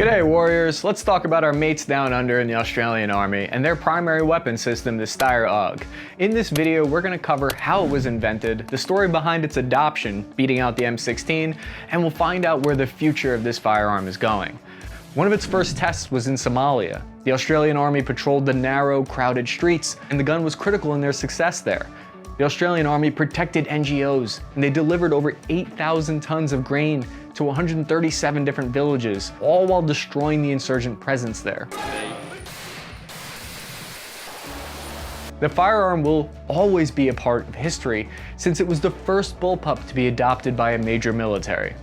G'day warriors, let's talk about our mates down under in the Australian Army and their primary weapon system, the Steyr AUG. In this video, we're going to cover how it was invented, the story behind its adoption, beating out the M16, and we'll find out where the future of this firearm is going. One of its first tests was in Somalia. The Australian Army patrolled the narrow, crowded streets, and the gun was critical in their success there. The Australian Army protected NGOs, and they delivered over 8,000 tons of grain to 137 different villages, all while destroying the insurgent presence there. The firearm will always be a part of history, since it was the first bullpup to be adopted by a major military.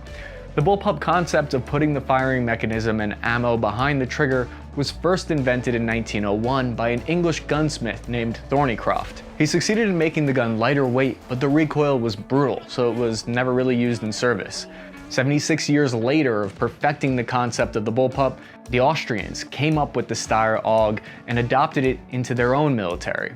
The bullpup concept of putting the firing mechanism and ammo behind the trigger was first invented in 1901 by an English gunsmith named Thornycroft. He succeeded in making the gun lighter weight, but the recoil was brutal, so it was never really used in service. 76 years later of perfecting the concept of the bullpup, the Austrians came up with the Steyr AUG and adopted it into their own military.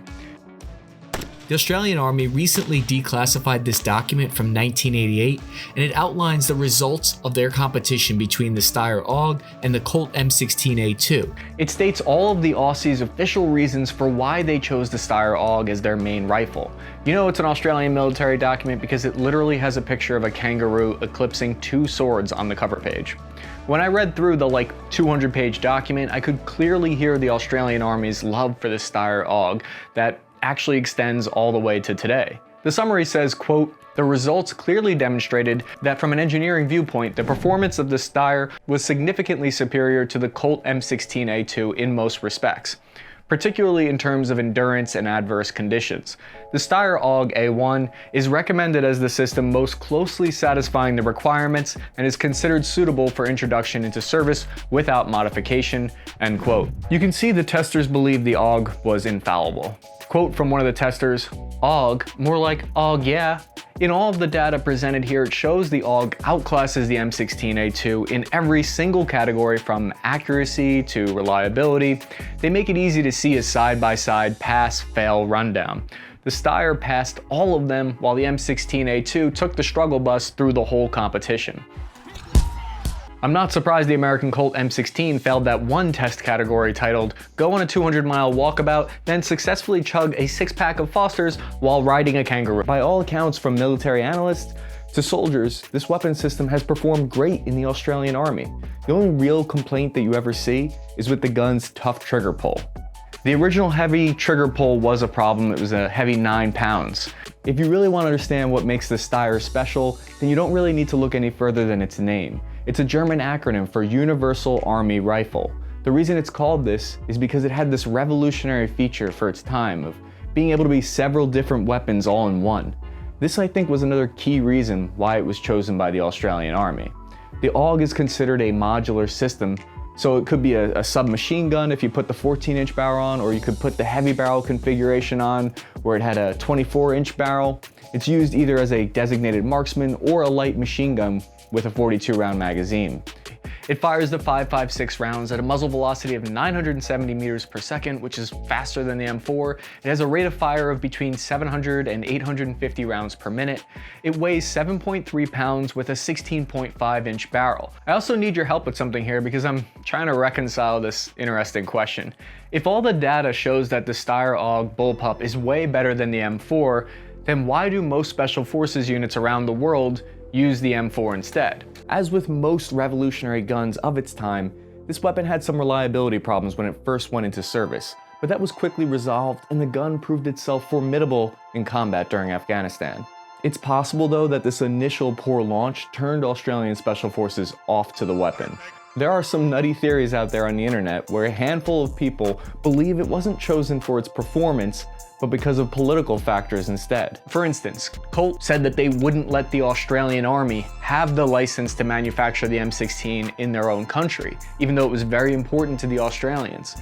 The Australian Army recently declassified this document from 1988, and it outlines the results of their competition between the Steyr AUG and the Colt M16A2. It states all of the Aussies' official reasons for why they chose the Steyr AUG as their main rifle. You know it's an Australian military document because it literally has a picture of a kangaroo eclipsing two swords on the cover page. When I read through the 200-page document, I could clearly hear the Australian Army's love for the Steyr AUG that actually extends all the way to today. The summary says, quote, "The results clearly demonstrated that from an engineering viewpoint, the performance of the Steyr was significantly superior to the Colt M16A2 in most respects, particularly in terms of endurance and adverse conditions. The Steyr AUG A1 is recommended as the system most closely satisfying the requirements and is considered suitable for introduction into service without modification," end quote. You can see the testers believed the AUG was infallible. Quote from one of the testers, "AUG, more like AUG yeah. In all of the data presented here, it shows the AUG outclasses the M16A2 in every single category from accuracy to reliability. They make it easy to see a side-by-side pass, fail, rundown. The Steyr passed all of them while the M16A2 took the struggle bus through the whole competition." I'm not surprised the American Colt M16 failed that one test category titled "Go on a 200-mile walkabout, then successfully chug a six-pack of Fosters while riding a kangaroo." By all accounts, from military analysts to soldiers, this weapon system has performed great in the Australian Army. The only real complaint that you ever see is with the gun's tough trigger pull. The original heavy trigger pull was a problem. It was a heavy 9 pounds. If you really want to understand what makes the Steyr special, then you don't really need to look any further than its name. It's a German acronym for Universal Army Rifle. The reason it's called this is because it had this revolutionary feature for its time of being able to be several different weapons all in one. This, I think, was another key reason why it was chosen by the Australian Army. The AUG is considered a modular system, so it could be a submachine gun if you put the 14-inch barrel on, or you could put the heavy barrel configuration on where it had a 24-inch barrel. It's used either as a designated marksman or a light machine gun with a 42-round magazine. It fires the 5.56 rounds at a muzzle velocity of 970 meters per second, which is faster than the M4. It has a rate of fire of between 700 and 850 rounds per minute. It weighs 7.3 pounds with a 16.5-inch barrel. I also need your help with something here because I'm trying to reconcile this interesting question. If all the data shows that the Steyr AUG Bullpup is way better than the M4, then why do most special forces units around the world use the M4 instead? As with most revolutionary guns of its time, this weapon had some reliability problems when it first went into service, but that was quickly resolved and the gun proved itself formidable in combat during Afghanistan. It's possible though that this initial poor launch turned Australian Special Forces off to the weapon. There are some nutty theories out there on the internet where a handful of people believe it wasn't chosen for its performance, but because of political factors instead. For instance, Colt said that they wouldn't let the Australian Army have the license to manufacture the M16 in their own country, even though it was very important to the Australians.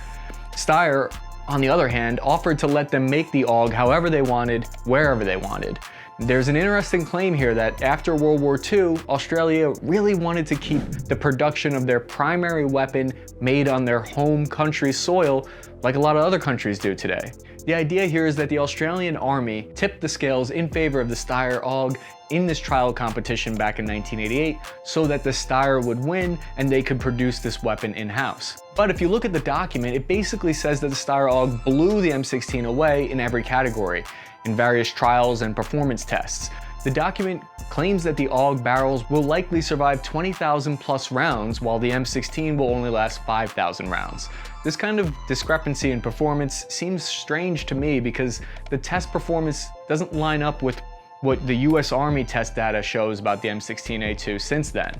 Steyr, on the other hand, offered to let them make the AUG however they wanted, wherever they wanted. There's an interesting claim here that after World War II, Australia really wanted to keep the production of their primary weapon made on their home country's soil like a lot of other countries do today. The idea here is that the Australian Army tipped the scales in favor of the Steyr AUG in this trial competition back in 1988 so that the Steyr would win and they could produce this weapon in-house. But if you look at the document, it basically says that the Steyr AUG blew the M16 away in every category, in various trials and performance tests. The document claims that the AUG barrels will likely survive 20,000 plus rounds, while the M16 will only last 5,000 rounds. This kind of discrepancy in performance seems strange to me because the test performance doesn't line up with what the US Army test data shows about the M16A2 since then.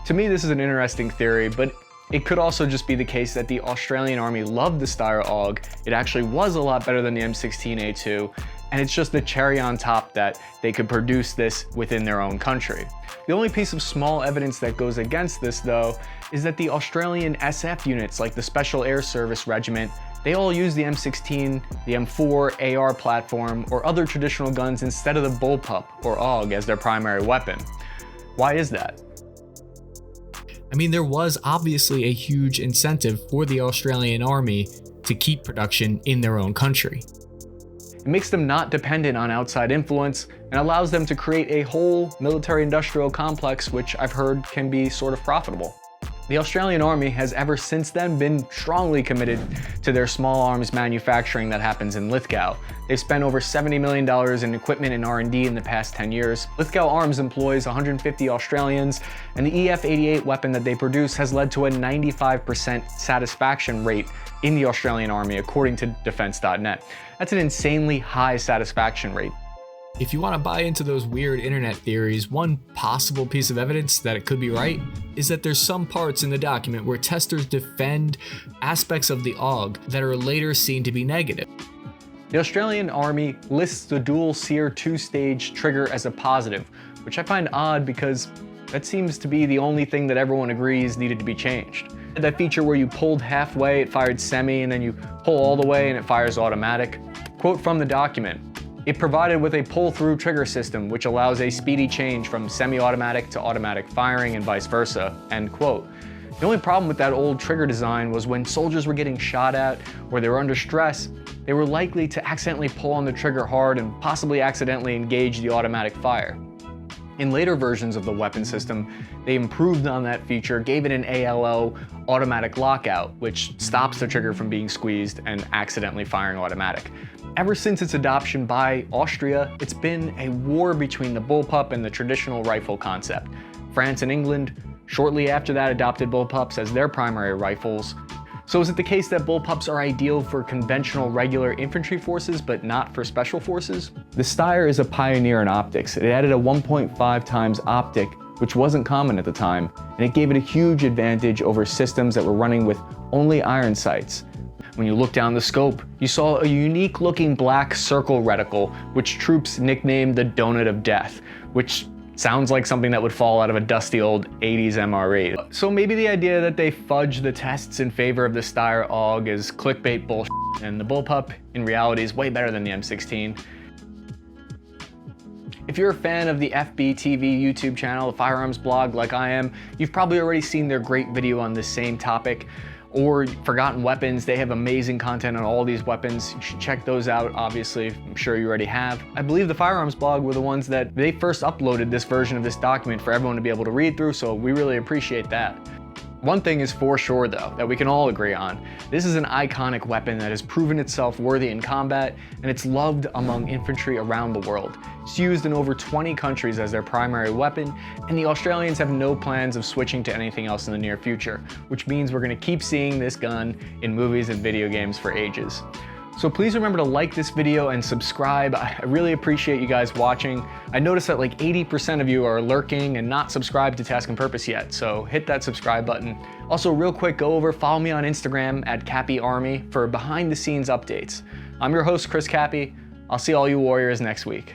To me, this is an interesting theory, but it could also just be the case that the Australian Army loved the Steyr AUG. It actually was a lot better than the M16A2, and it's just the cherry on top that they could produce this within their own country. The only piece of small evidence that goes against this, though, is that the Australian SF units like the Special Air Service Regiment, they all use the M16, the M4 AR platform, or other traditional guns instead of the Bullpup or AUG as their primary weapon. Why is that? I mean, there was obviously a huge incentive for the Australian Army to keep production in their own country. It makes them not dependent on outside influence and allows them to create a whole military-industrial complex, which I've heard can be sort of profitable. The Australian Army has ever since then been strongly committed to their small arms manufacturing that happens in Lithgow. They've spent over $70 million in equipment and R&D in the past 10 years. Lithgow Arms employs 150 Australians, and the EF-88 weapon that they produce has led to a 95% satisfaction rate in the Australian Army, according to Defense.net. That's an insanely high satisfaction rate. If you want to buy into those weird internet theories, one possible piece of evidence that it could be right is that there's some parts in the document where testers defend aspects of the AUG that are later seen to be negative. The Australian Army lists the dual sear two-stage trigger as a positive, which I find odd because that seems to be the only thing that everyone agrees needed to be changed. That feature where you pulled halfway, it fired semi, and then you pull all the way and it fires automatic. Quote from the document: "It provided with a pull-through trigger system which allows a speedy change from semi-automatic to automatic firing and vice versa." End quote. The only problem with that old trigger design was when soldiers were getting shot at or they were under stress, they were likely to accidentally pull on the trigger hard and possibly accidentally engage the automatic fire. In later versions of the weapon system, they improved on that feature, gave it an ALO automatic lockout, which stops the trigger from being squeezed and accidentally firing automatic. Ever since its adoption by Austria, it's been a war between the bullpup and the traditional rifle concept. France and England shortly after that adopted bullpups as their primary rifles. So is it the case that bullpups are ideal for conventional regular infantry forces but not for special forces? The Steyr is a pioneer in optics. It added a 1.5 times optic, which wasn't common at the time, and it gave it a huge advantage over systems that were running with only iron sights. When you look down the scope, you saw a unique looking black circle reticle, which troops nicknamed the Donut of Death, which sounds like something that would fall out of a dusty old 80s MR8. So maybe the idea that they fudge the tests in favor of the Steyr AUG is clickbait bullshit, and the bullpup in reality is way better than the M16. If you're a fan of the FBTV YouTube channel, the firearms blog like I am, you've probably already seen their great video on this same topic. Or Forgotten Weapons, they have amazing content on all these weapons. You should check those out, obviously, I'm sure you already have. I believe the firearms blog were the ones that they first uploaded this version of this document for everyone to be able to read through, so we really appreciate that. One thing is for sure though, that we can all agree on. This is an iconic weapon that has proven itself worthy in combat, and it's loved among infantry around the world. It's used in over 20 countries as their primary weapon, and the Australians have no plans of switching to anything else in the near future, which means we're gonna keep seeing this gun in movies and video games for ages. So please remember to like this video and subscribe. I really appreciate you guys watching. I noticed that like 80% of you are lurking and not subscribed to Task and Purpose yet, so hit that subscribe button. Also, real quick, follow me on Instagram at CappyArmy for behind the scenes updates. I'm your host, Chris Cappy. I'll see all you warriors next week.